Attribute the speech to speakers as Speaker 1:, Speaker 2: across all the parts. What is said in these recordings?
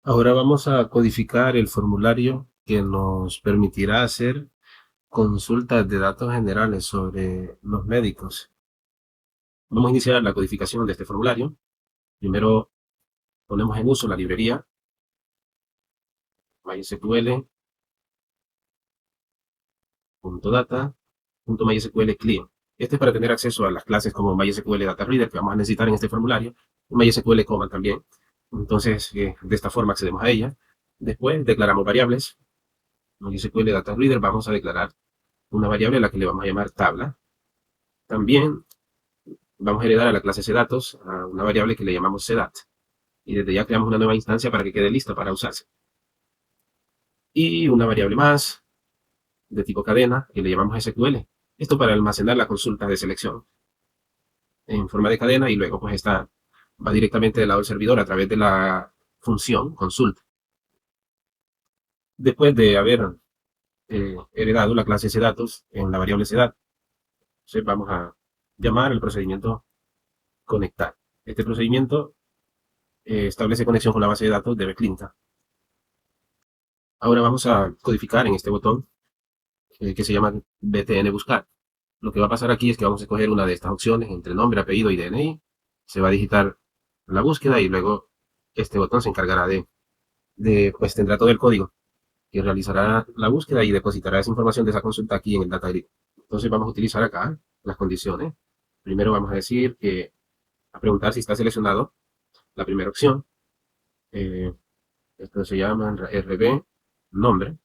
Speaker 1: Ahora vamos a codificar el formulario que nos permitirá hacer consultas de datos generales sobre los médicos. Vamos a iniciar la codificación de este formulario. Primero ponemos en uso la librería mysql.data.mysql client. Este es para tener acceso a las clases como MySQL Data Reader que vamos a necesitar en este formulario, y MySQL Command también. Entonces, de esta forma accedemos a ella. Después declaramos variables. MySQL Data Reader vamos a declarar una variable a la que le vamos a llamar tabla. También vamos a heredar a la clase cDatos a una variable que le llamamos cdat. Y desde ya creamos una nueva instancia para que quede lista para usarse. Y una variable más de tipo cadena que le llamamos SQL. Esto para almacenar la consulta de selección en forma de cadena y luego pues esta va directamente del lado del servidor a través de la función consulta. Después de haber heredado la clase cDatos en la variable cdat, entonces vamos a llamar el procedimiento conectar. Este procedimiento establece conexión con la base de datos de Bclinta. Ahora vamos a codificar en este botón que se llama btn buscar. Lo que va a pasar aquí es que vamos a escoger una de estas opciones entre nombre, apellido y DNI. Se va a digitar la búsqueda y luego este botón se encargará pues tendrá todo el código que realizará la búsqueda y depositará esa información de esa consulta aquí en el data grid. Entonces vamos a utilizar acá las condiciones. Primero vamos a decir que a preguntar si está seleccionado la primera opción. Esto se llama RB nombre.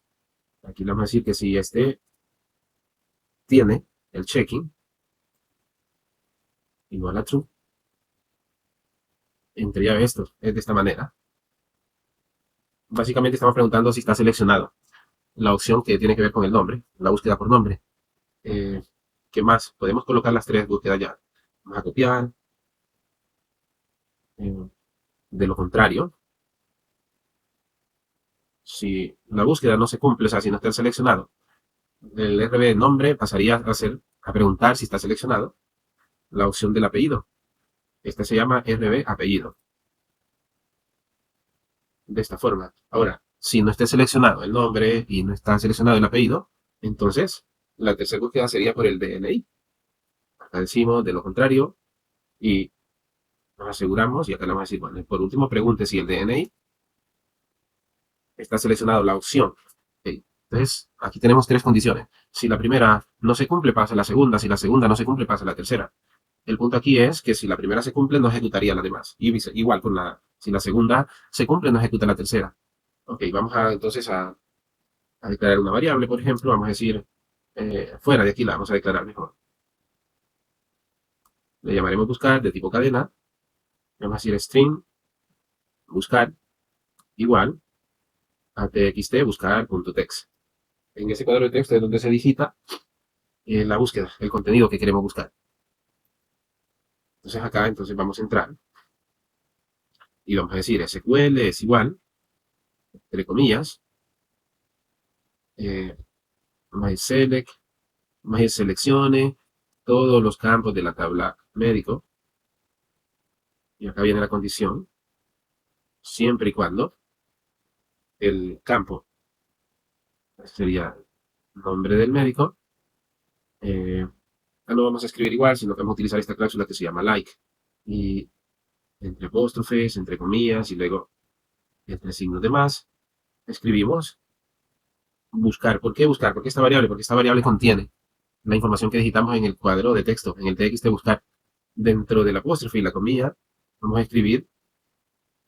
Speaker 1: Aquí le vamos a decir que si este tiene el checking igual a true, entre llaves esto, es de esta manera. Básicamente estamos preguntando si está seleccionado la opción que tiene que ver con el nombre, la búsqueda por nombre. Eh, ¿Qué más? Podemos colocar las tres búsquedas ya. Vamos a copiar. Eh, de lo contrario, si la búsqueda no se cumple, o sea, si no está seleccionado, el RB nombre pasaría a preguntar si está seleccionado la opción del apellido. Este se llama RB apellido. De esta forma. Ahora, si no esté seleccionado el nombre y no está seleccionado el apellido, entonces la tercera búsqueda sería por el DNI. Acá decimos de lo contrario y nos aseguramos, y acá le vamos a decir, bueno, por último pregunte si el DNI está seleccionado la opción. Okay. Entonces, aquí tenemos tres condiciones. Si la primera no se cumple, pasa a la segunda. Si la segunda no se cumple, pasa a la tercera. El punto aquí es que si la primera se cumple, no ejecutaría la demás. Y igual si la segunda se cumple, no ejecuta la tercera. Ok, vamos entonces a declarar una variable, por ejemplo. Vamos a decir, fuera de aquí la vamos a declarar mejor. Le llamaremos buscar de tipo cadena. Vamos a decir string, buscar, igual, a txt, buscar.text. En ese cuadro de texto es donde se digita la búsqueda, el contenido que queremos buscar. Entonces acá vamos a entrar y vamos a decir SQL es igual, entre comillas, eh, myselect, myseleccione, todos los campos de la tabla médico. Y acá viene la condición, siempre y cuando el campo sería nombre del médico. No vamos a escribir igual, sino que vamos a utilizar esta cláusula que se llama like. Y entre apóstrofes, entre comillas y luego entre signos de más, escribimos buscar. ¿Por qué buscar? ¿Por qué esta variable? Porque esta variable contiene la información que digitamos en el cuadro de texto, en el txt buscar. Dentro del apóstrofe y la comilla, vamos a escribir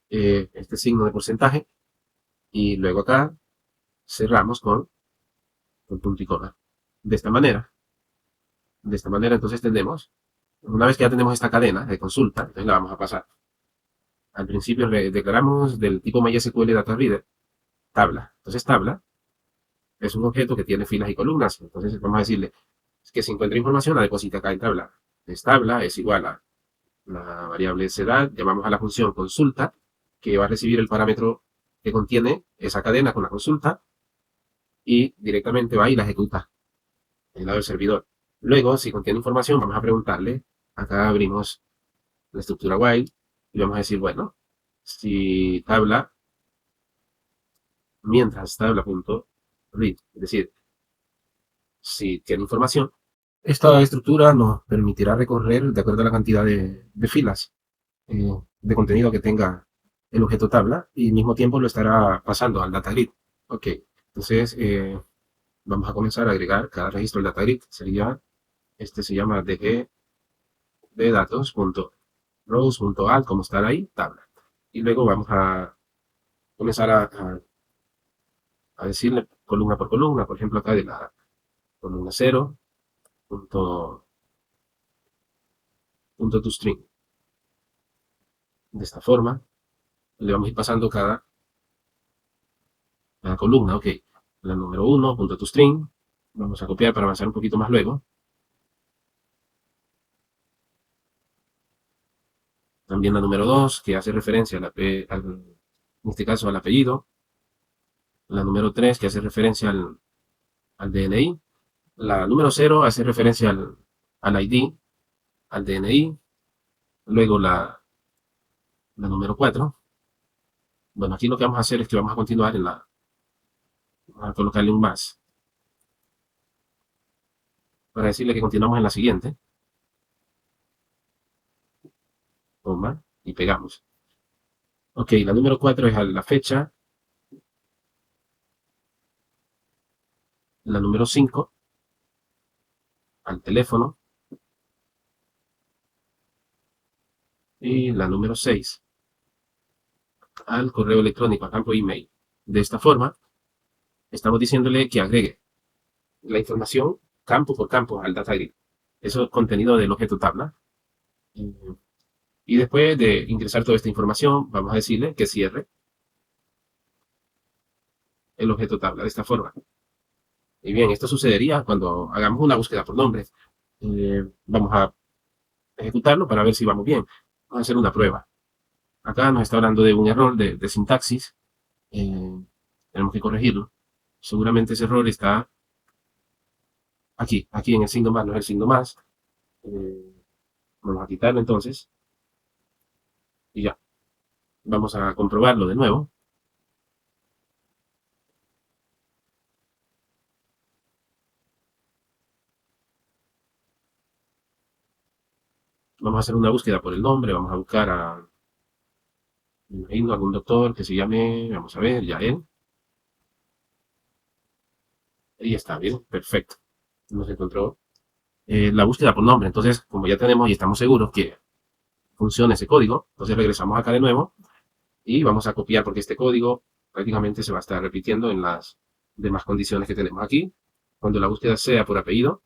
Speaker 1: este signo de porcentaje y luego acá cerramos con punto y coma. De esta manera. De esta manera entonces tenemos, una vez que ya tenemos esta cadena de consulta, entonces la vamos a pasar. Al principio declaramos del tipo MySQL Data Reader tabla. Entonces tabla es un objeto que tiene filas y columnas. Entonces vamos a decirle que si encuentra información la deposita acá en tabla. Es tabla es igual a la variable cdat, llamamos a la función consulta, que va a recibir el parámetro que contiene esa cadena con la consulta y directamente va y la ejecuta en el lado del servidor. Luego, si contiene información, vamos a preguntarle, acá abrimos la estructura while y vamos a decir, bueno, si tabla mientras tabla.read. Es decir, si tiene información, esta estructura nos permitirá recorrer de acuerdo a la cantidad de filas de contenido que tenga el objeto tabla y al mismo tiempo lo estará pasando al data grid. Ok, entonces vamos a comenzar a agregar cada registro del data grid. Este se llama de datos.rows.add, como estar ahí, tabla. Y luego vamos a comenzar a decirle columna por columna, por ejemplo acá de la columna 0, punto toString. De esta forma, le vamos a ir pasando cada columna, ok. La número 1, punto toString. Vamos a copiar para avanzar un poquito más luego. También la número 2, que hace referencia en este caso al apellido. La número 3, que hace referencia al DNI. La número 0 hace referencia al ID, al DNI. Luego la número 4. Bueno, aquí lo que vamos a hacer es que vamos a continuar vamos a colocarle un más. Para decirle que continuamos en la siguiente. Toma, y pegamos. Ok, la número 4 es la fecha. La número 5 al teléfono. Y la número 6 al correo electrónico, al campo email. De esta forma, estamos diciéndole que agregue la información campo por campo al data grid. Eso es contenido del objeto tabla. Y después de ingresar toda esta información, vamos a decirle que cierre el objeto tabla de esta forma. Y bien, esto sucedería cuando hagamos una búsqueda por nombre. Vamos a ejecutarlo para ver si vamos bien. Vamos a hacer una prueba. Acá nos está hablando de un error de sintaxis. Tenemos que corregirlo. Seguramente ese error está aquí en el signo más, no es el signo más. Vamos a quitarlo entonces. Y ya. Vamos a comprobarlo de nuevo. Vamos a hacer una búsqueda por el nombre. Vamos a buscar me imagino, algún doctor que se llame, vamos a ver, Yael. Ahí está, bien, perfecto. Nos encontró la búsqueda por nombre. Entonces, como ya tenemos y estamos seguros que funciona ese código, entonces regresamos acá de nuevo y vamos a copiar porque este código prácticamente se va a estar repitiendo en las demás condiciones que tenemos aquí. Cuando la búsqueda sea por apellido,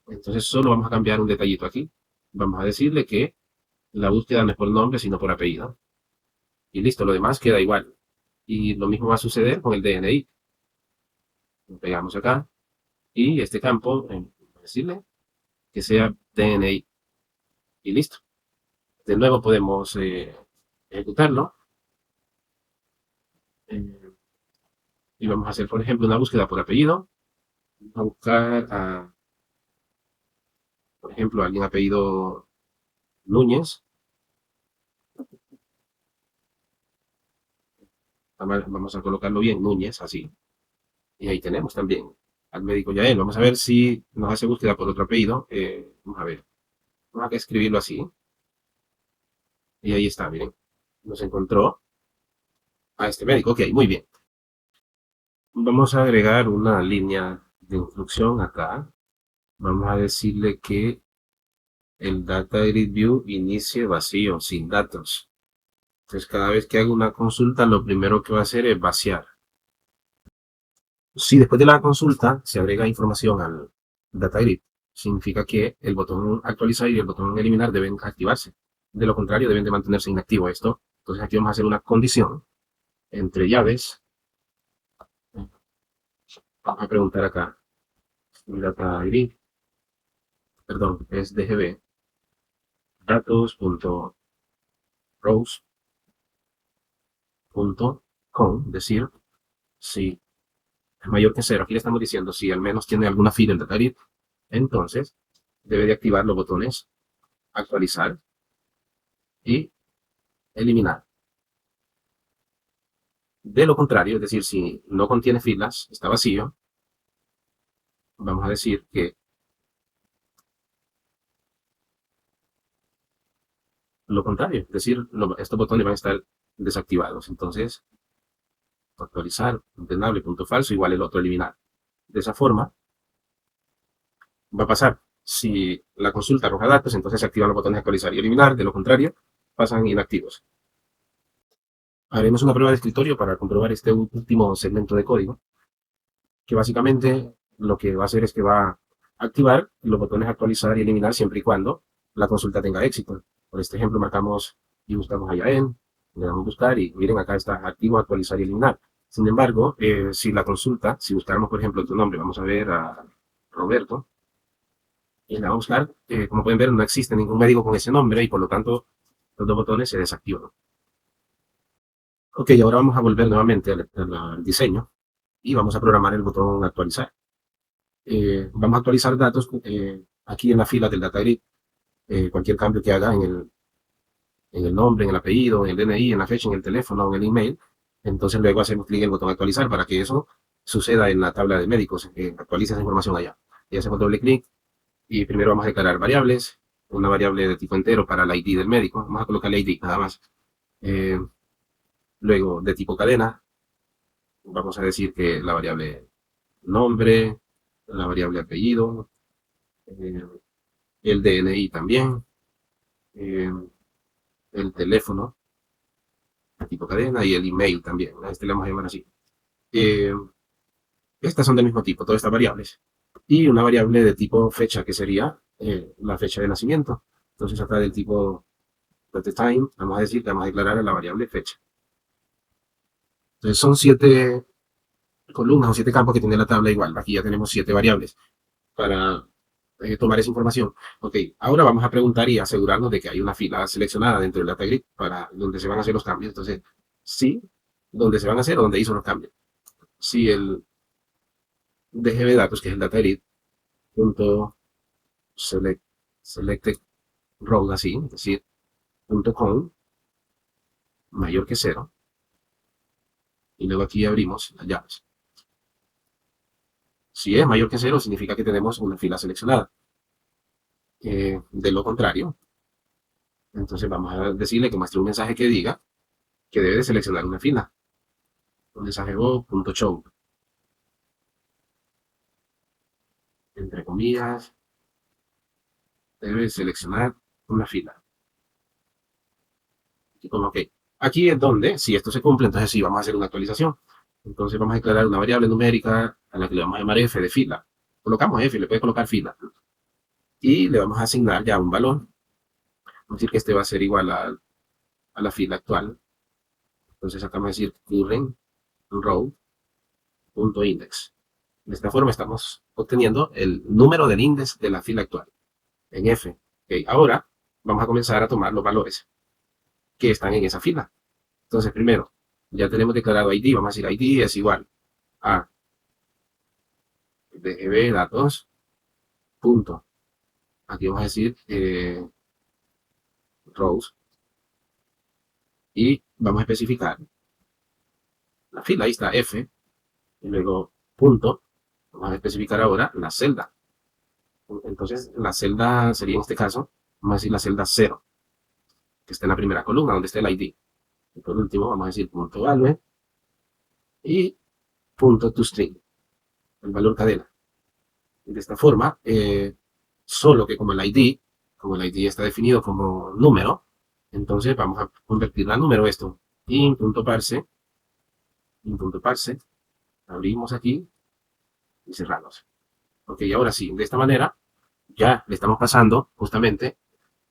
Speaker 1: entonces solo vamos a cambiar un detallito aquí. Vamos a decirle que la búsqueda no es por nombre, sino por apellido. Y listo, lo demás queda igual. Y lo mismo va a suceder con el DNI. Lo pegamos acá y este campo, decirle que sea DNI. Y listo. De nuevo podemos ejecutarlo. Eh, y vamos a hacer, por ejemplo, una búsqueda por apellido. Vamos a buscar por ejemplo, alguien apellido Núñez. Vamos a colocarlo bien, Núñez, así. Y ahí tenemos también al médico Yael. Vamos a ver si nos hace búsqueda por otro apellido. Vamos a ver. Vamos a escribirlo así. Y ahí está, miren. Nos encontró a este médico. Ok, muy bien. Vamos a agregar una línea de instrucción acá. Vamos a decirle que el Data Grid View inicie vacío, sin datos. Entonces, cada vez que haga una consulta, lo primero que va a hacer es vaciar. Si después de la consulta se agrega información al Data Grid, significa que el botón actualizar y el botón eliminar deben activarse. De lo contrario, deben de mantenerse inactivo esto. Entonces, aquí vamos a hacer una condición entre llaves. Vamos a preguntar acá. Data Grid, perdón, es DGB. Datos.rows.com, decir, si es mayor que 0. Aquí le estamos diciendo si al menos tiene alguna fila el data grid, entonces debe de activar los botones actualizar y eliminar. De lo contrario, es decir, si no contiene filas, está vacío, vamos a decir que lo contrario, es decir, estos botones van a estar desactivados. Entonces, actualizar, intentable, punto falso, igual el otro eliminar. De esa forma, va a pasar. Si la consulta arroja datos, entonces se activan los botones de actualizar y eliminar. De lo contrario, pasan inactivos. Haremos una prueba de escritorio para comprobar este último segmento de código, que básicamente lo que va a hacer es que va a activar los botones actualizar y eliminar siempre y cuando la consulta tenga éxito. Por este ejemplo, marcamos y buscamos allá en, le damos buscar y miren, acá está activo, actualizar y eliminar. Sin embargo, si la consulta, si buscáramos, por ejemplo, tu nombre, vamos a ver a Roberto, y le vamos a buscar, como pueden ver, no existe ningún médico con ese nombre y por lo tanto los dos botones se desactivan. Ok, ahora vamos a volver nuevamente al diseño y vamos a programar el botón actualizar. Vamos a actualizar datos aquí en la fila del data grid. Cualquier cambio que haga en el nombre, en el apellido, en el DNI, en la fecha, en el teléfono, en el email. Entonces luego hacemos clic en el botón actualizar para que eso suceda en la tabla de médicos, actualice esa información allá. Y hacemos doble clic y primero vamos a declarar variables, una variable de tipo entero para el ID del médico. Vamos a colocar el ID nada más. Luego de tipo cadena, vamos a decir que la variable nombre, la variable apellido, eh, el DNI también, eh, el teléfono de tipo cadena y el email también. A este le vamos a llamar así. Eh, Estas son del mismo tipo, todas estas variables. Y una variable de tipo fecha, que sería la fecha de nacimiento. Entonces acá del tipo time, vamos a decir que vamos a declarar a la variable fecha. Entonces son 7 columnas o 7 campos que tiene la tabla igual. Aquí ya tenemos 7 variables para tomar esa información. Ok, ahora vamos a preguntar y asegurarnos de que hay una fila seleccionada dentro del data grid para donde se van a hacer los cambios. Entonces, sí, donde se van a hacer o donde hizo los cambios. Si el DGB datos, que es el data grid, punto selected row así, es decir, punto com mayor que 0, y luego aquí abrimos las llaves. Si es mayor que 0, significa que tenemos una fila seleccionada. De lo contrario, entonces vamos a decirle que muestre un mensaje que diga que debe de seleccionar una fila. Un mensaje go.show, entre comillas, debe seleccionar una fila. Y como que aquí es donde, si esto se cumple, entonces sí, vamos a hacer una actualización. Entonces vamos a declarar una variable numérica a la que le vamos a llamar f de fila. Colocamos f, le puede colocar fila. Y le vamos a asignar ya un valor. Vamos a decir que este va a ser igual a la fila actual. Entonces acá vamos a decir current row.index. De esta forma estamos obteniendo el número del índice de la fila actual en f. Okay, ahora vamos a comenzar a tomar los valores que están en esa fila. Entonces, primero, ya tenemos declarado ID, vamos a decir ID es igual a dgb datos, punto. Aquí vamos a decir rows y vamos a especificar la fila, ahí está F, y luego punto, vamos a especificar ahora la celda. Entonces, la celda sería en este caso, vamos a decir la celda 0, que está en la primera columna, donde está el ID. Y por último, vamos a decir punto value y punto toString, el valor cadena. Y de esta forma, solo que como el ID está definido como número, entonces vamos a convertirlo a número esto. In.parse, abrimos aquí y cerramos. Ok, ahora sí, de esta manera ya le estamos pasando justamente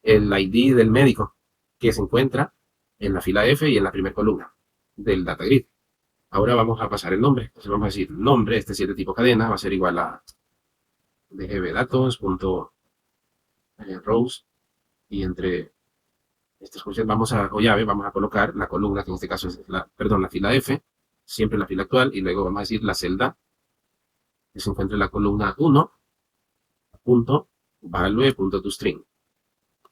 Speaker 1: el ID del médico que se encuentra en la fila F y en la primera columna del data grid. Ahora vamos a pasar el nombre. Entonces vamos a decir nombre, este 7 tipo cadena, va a ser igual a dgbdatos.rows y entre estas funciones vamos a, o llave, vamos a colocar la columna, que en este caso es la, perdón, la fila F, siempre en la fila actual, y luego vamos a decir la celda que se encuentra en la columna 1, punto, value.toString.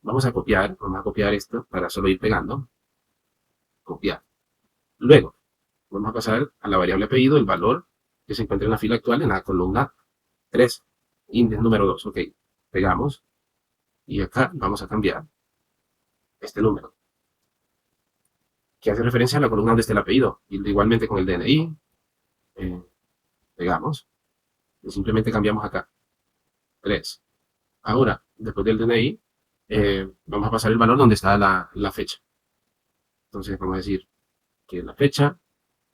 Speaker 1: Vamos a copiar esto para solo ir pegando. Copiar. Luego, Vamos a pasar a la variable apellido el valor que se encuentra en la fila actual en la columna 3, índice número 2. Ok, pegamos y acá vamos a cambiar este número, que hace referencia a la columna donde está el apellido. Y igualmente con el DNI, pegamos y simplemente cambiamos acá, 3. Ahora, después del DNI, vamos a pasar el valor donde está la fecha. Entonces vamos a decir que la fecha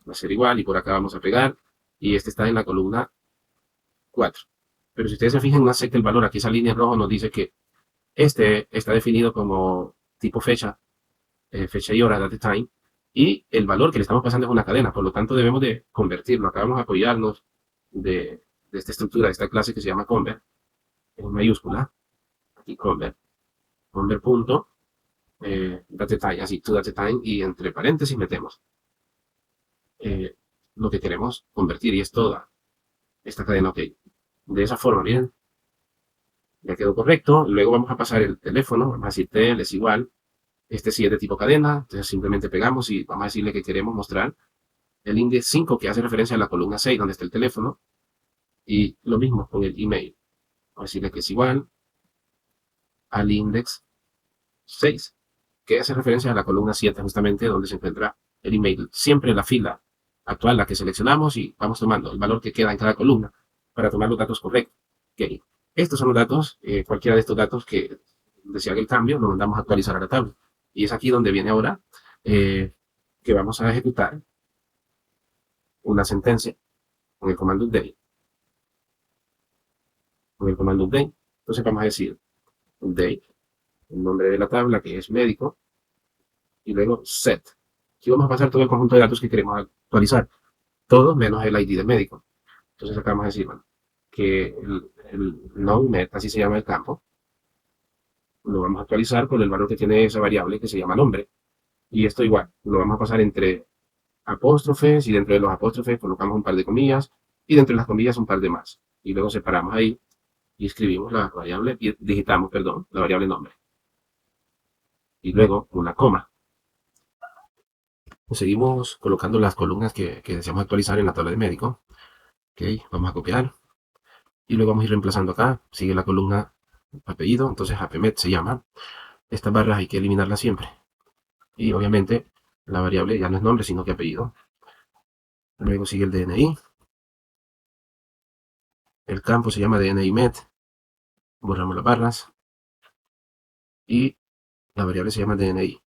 Speaker 1: va a ser igual y por acá vamos a pegar y este está en la columna 4. Pero si ustedes se fijan, no acepta el valor. Aquí esa línea en rojo nos dice que este está definido como tipo fecha, fecha y hora, date time, y el valor que le estamos pasando es una cadena, por lo tanto debemos de convertirlo. Acá vamos a apoyarnos de esta estructura, de esta clase que se llama convert, en mayúscula, aquí convert punto, date time, así, to date time, y entre paréntesis metemos lo que queremos convertir, y es toda esta cadena, ok. De esa forma, miren, ya quedó correcto. Luego vamos a pasar el teléfono, vamos a decir tel es igual, este sí es de tipo cadena, entonces simplemente pegamos y vamos a decirle que queremos mostrar el índice 5 que hace referencia a la columna 6 donde está el teléfono, y lo mismo con el email. Vamos a decirle que es igual al index 6 que hace referencia a la columna 7 justamente donde se encuentra el email. Siempre la fila actual la que seleccionamos y vamos tomando el valor que queda en cada columna para tomar los datos correctos. Okay. Estos son los datos, cualquiera de estos datos que se haga el cambio, lo mandamos a actualizar a la tabla. Y es aquí donde viene ahora que vamos a ejecutar una sentencia con el comando update. Con el comando update. Entonces vamos a decir update, el nombre de la tabla que es médico, y luego set. Aquí vamos a pasar todo el conjunto de datos que queremos actualizar, todo menos el ID del médico. Entonces acá vamos a decir, bueno, que el non-met, así se llama el campo, lo vamos a actualizar con el valor que tiene esa variable que se llama nombre. Y esto igual, lo vamos a pasar entre apóstrofes y dentro de los apóstrofes colocamos un par de comillas y dentro de las comillas un par de más. Y luego separamos ahí y escribimos la variable, y digitamos, perdón, la variable nombre. Y luego una coma. Seguimos colocando las columnas que deseamos actualizar en la tabla de médico. Ok, vamos a copiar. Y luego vamos a ir reemplazando acá. Sigue la columna apellido, entonces apmet se llama. Estas barras hay que eliminarlas siempre. Y obviamente la variable ya no es nombre, sino que apellido. Luego sigue el DNI. El campo se llama DNI met. Borramos las barras. Y la variable se llama DNI.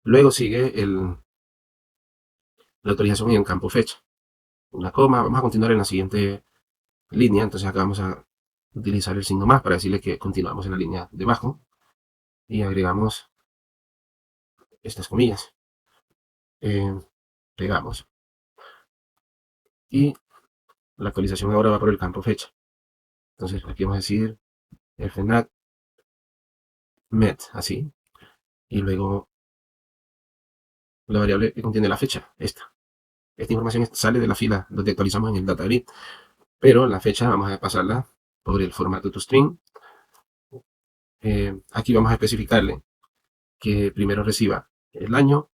Speaker 1: Luego sigue la autorización en el campo fecha. Una coma. Vamos a continuar en la siguiente línea. Entonces acá vamos a utilizar el signo más para decirle que continuamos en la línea debajo. Y agregamos estas comillas. Pegamos. Y la actualización ahora va por el campo fecha. Entonces aquí vamos a decir fnat met, así. Y luego la variable que contiene la fecha, esta. Esta información sale de la fila donde actualizamos en el data grid. Pero la fecha vamos a pasarla por el formato toString. Aquí vamos a especificarle que primero reciba el año,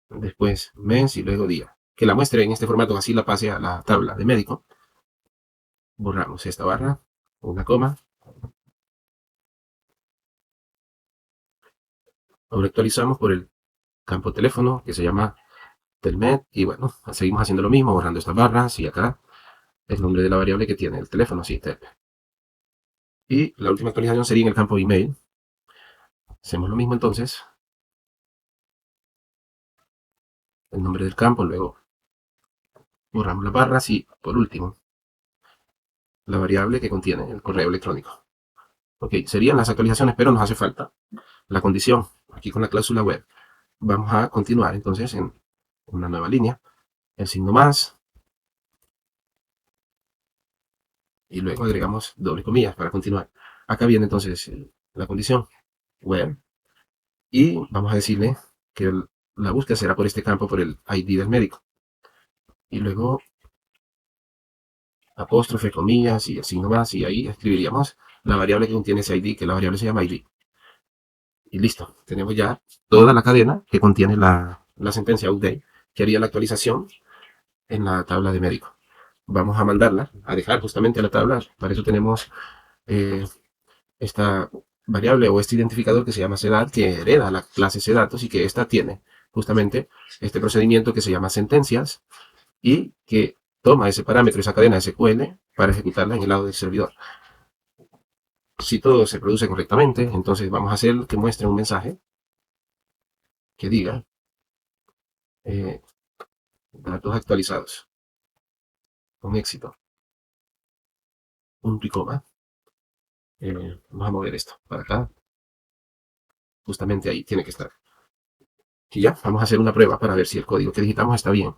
Speaker 1: después mes y luego día. Que la muestre en este formato, así la pase a la tabla de médico. Borramos esta barra, una coma. Ahora actualizamos por el campo teléfono que se llama telmet. Y bueno, seguimos haciendo lo mismo, borrando estas barras y acá el nombre de la variable que tiene el teléfono, así, tel. Y la última actualización sería en el campo email. Hacemos lo mismo entonces. El nombre del campo, luego borramos las barras y por último la variable que contiene el correo electrónico. Ok, serían las actualizaciones, pero nos hace falta la condición aquí con la cláusula web. Vamos a continuar entonces en una nueva línea, el signo más, y luego agregamos doble comillas para continuar. Acá viene entonces la condición web, y vamos a decirle que la búsqueda será por este campo, por el ID del médico. Y luego apóstrofe, comillas y el signo más, y ahí escribiríamos la variable que contiene ese ID, que la variable se llama ID. Y listo, tenemos ya toda la cadena que contiene la sentencia update, que haría la actualización en la tabla de médico. Vamos a mandarla, a dejar justamente a la tabla. Para eso tenemos eh, esta variable o este identificador que se llama sedat, que hereda la clase sedatos y que ésta tiene justamente este procedimiento que se llama sentencias y que toma ese parámetro, esa cadena SQL, para ejecutarla en el lado del servidor. Si todo se produce correctamente, entonces vamos a hacer que muestre un mensaje que diga eh, datos actualizados con éxito, punto y coma. Vamos a mover esto para acá, justamente ahí tiene que estar. Y ya, vamos a hacer una prueba para ver si el código que digitamos está bien.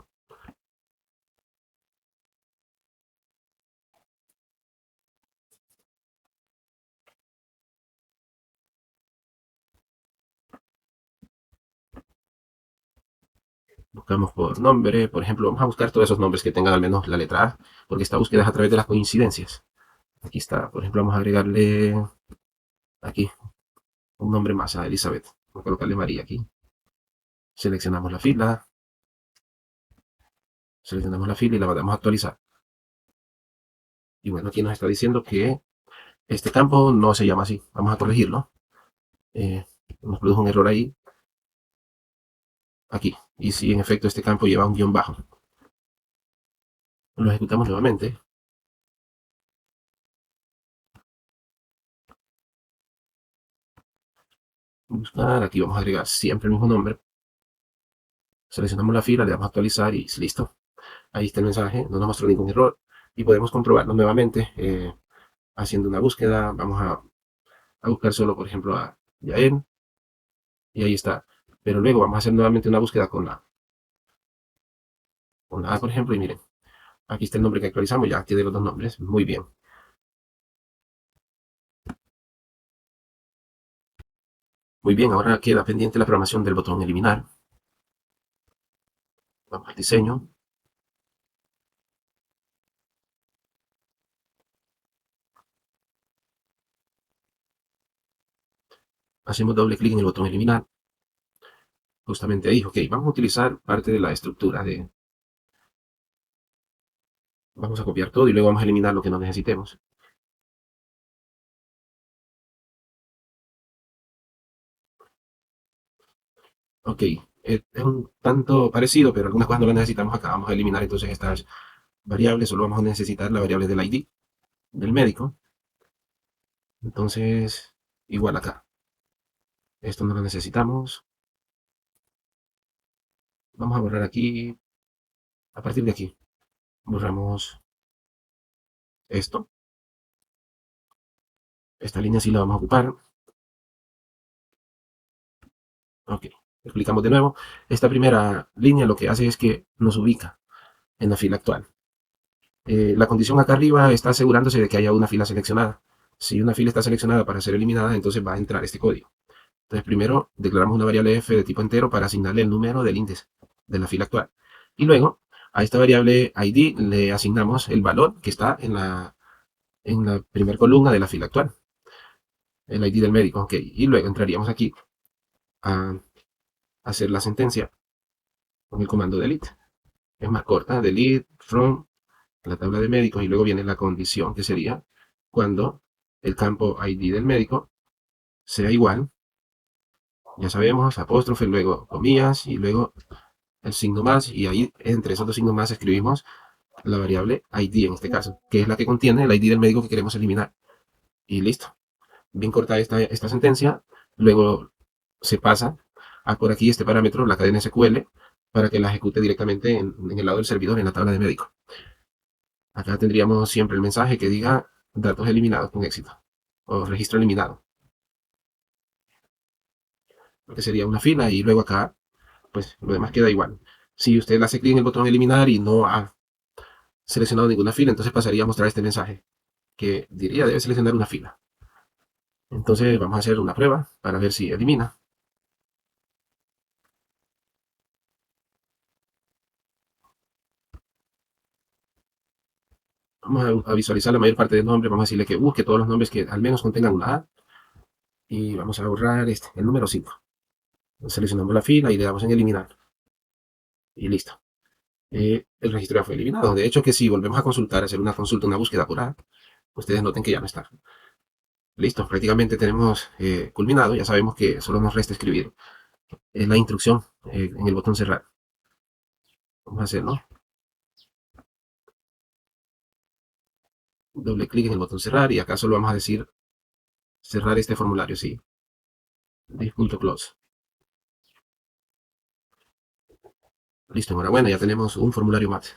Speaker 1: Buscamos por nombre, por ejemplo, vamos a buscar todos esos nombres que tengan al menos la letra A, porque esta búsqueda es a través de las coincidencias. Aquí está, por ejemplo, vamos a agregarle aquí un nombre más a Elizabeth. Vamos a colocarle María aquí. Seleccionamos seleccionamos la fila y la mandamos a actualizar. Y bueno, aquí nos está diciendo que este campo no se llama así. Vamos a corregirlo. Nos produjo un error ahí, aquí. Y si en efecto este campo lleva un guión bajo. Lo ejecutamos nuevamente. Buscar, aquí vamos a agregar siempre el mismo nombre. Seleccionamos la fila, le damos a actualizar y listo. Ahí está el mensaje, no nos mostró ningún error. Y podemos comprobarlo nuevamente haciendo una búsqueda. Vamos a buscar solo, por ejemplo, a Yael. Y ahí está. Pero luego vamos a hacer nuevamente una búsqueda con la A, por ejemplo, y miren, aquí está el nombre que actualizamos, ya tiene los dos nombres, muy bien. Muy bien, ahora queda pendiente la programación del botón eliminar. Vamos al diseño. Hacemos doble clic en el botón eliminar. Justamente ahí, ok, vamos a utilizar parte de la estructura de... Vamos a copiar todo y luego vamos a eliminar lo que no necesitemos. Ok, es un tanto parecido, pero algunas cosas no las necesitamos acá. Vamos a eliminar entonces estas variables, solo vamos a necesitar la variable del ID del médico. Entonces, igual acá. Esto no lo necesitamos. Vamos a borrar aquí. A partir de aquí, borramos esto. Esta línea sí la vamos a ocupar. Ok, explicamos de nuevo. Esta primera línea lo que hace es que nos ubica en la fila actual. La condición acá arriba está asegurándose de que haya una fila seleccionada. Si una fila está seleccionada para ser eliminada, entonces va a entrar este código. Entonces primero declaramos una variable f de tipo entero para asignarle el número del índice de la fila actual. Y luego a esta variable id le asignamos el valor que está en la primera columna de la fila actual. El ID del médico, ok. Y luego entraríamos aquí a hacer la sentencia con el comando delete. Es más corta, delete from la tabla de médicos y luego viene la condición que sería cuando el campo ID del médico sea igual, ya sabemos, apóstrofe, luego comillas y luego el signo más y ahí entre esos dos signos más escribimos la variable ID en este caso, que es la que contiene el ID del médico que queremos eliminar. Y listo. Bien corta esta sentencia, luego se pasa a por aquí este parámetro, la cadena SQL, para que la ejecute directamente en el lado del servidor, en la tabla de médico. Acá tendríamos siempre el mensaje que diga datos eliminados con éxito o registro eliminado, que sería una fila y luego acá, pues lo demás queda igual. Si usted hace clic en el botón eliminar y no ha seleccionado ninguna fila, entonces pasaría a mostrar este mensaje que diría debe seleccionar una fila. Entonces vamos a hacer una prueba para ver si elimina. Vamos a visualizar la mayor parte del nombre, vamos a decirle que busque todos los nombres que al menos contengan una A y vamos a borrar el número 5. Seleccionamos la fila y le damos en eliminar y listo. el registro ya fue eliminado. De hecho, que si volvemos a consultar, hacer una consulta, una búsqueda por A, ustedes noten que ya no está. Listo, prácticamente tenemos culminado. Ya sabemos que solo nos resta escribir la instrucción en el botón cerrar. Vamos a hacerlo. Doble clic en el botón cerrar y acá solo vamos a decir cerrar este formulario, sí. Div.close. Listo, enhorabuena, ya tenemos un formulario más.